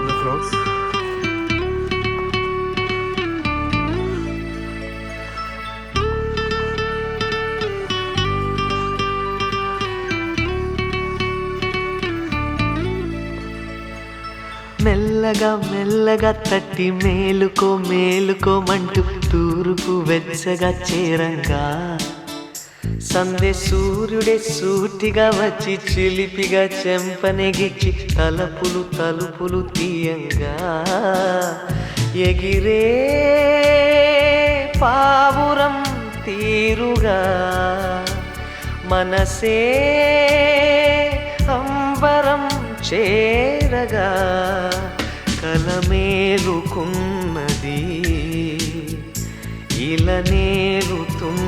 on the floors. మెల్లగా మెల్లగా తట్టి మేలుకో మేలుకోమంటూ తూర్పు వెచ్చగా చేరంగా సందే సూర్యుడే సూటిగా వచ్చి చిలిపిగా చెంపనెగిచ్చి తలుపులు తలుపులు తీయంగా ఎగిరే పావురం తీరుగా మనసే అంబరం చేరగా కలమేలుకున్నది ఇలనేలుతున్నది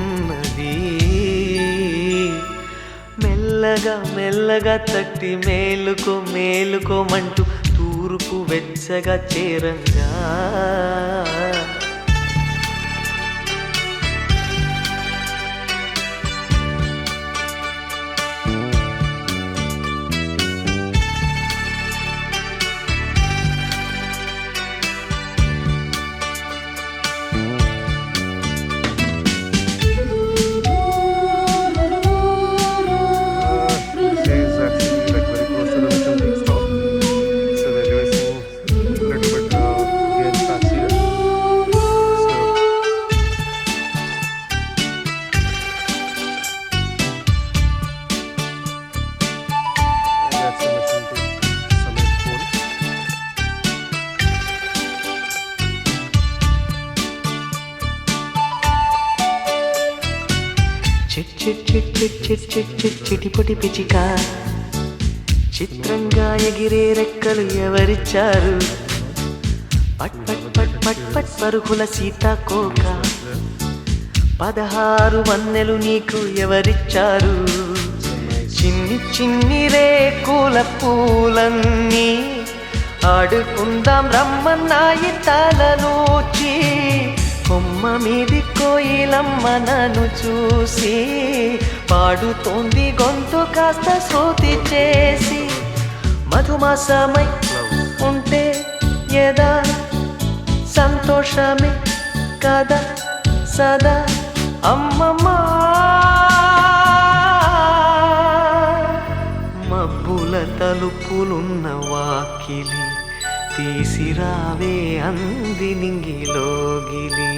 మెల్లగా మెల్లగా తట్టి మేలుకో మేలుకోమంటూ తూర్పు వెచ్చగా చేరంగా చిటిపొటి పిచిక చిత్రంగా ఎగిరే రెక్కలు ఎవరిచ్చారు పట్ పట్ పట్ పట్ పట్ పరుగుల సీతాకోక 16 వన్నెలు నీకు ఎవరిచ్చారు చిన్ని చిన్ని రేకుల పూలన్నీ ఆడుకుందాం రమ్మన్నాయి తలలోచి కొమ్మ మీది కోయిలమ్మ నన్ను చూసి పాడుతోంది గొంతు కాస్త శృతి చేసి మధుమాసమై ఉంటే ఎదా సంతోషమే కదా సదా అమ్మమ్మ మబ్బుల తలుపులున్న వాకిలి తీసిరావే అంది నింగిలోగిలి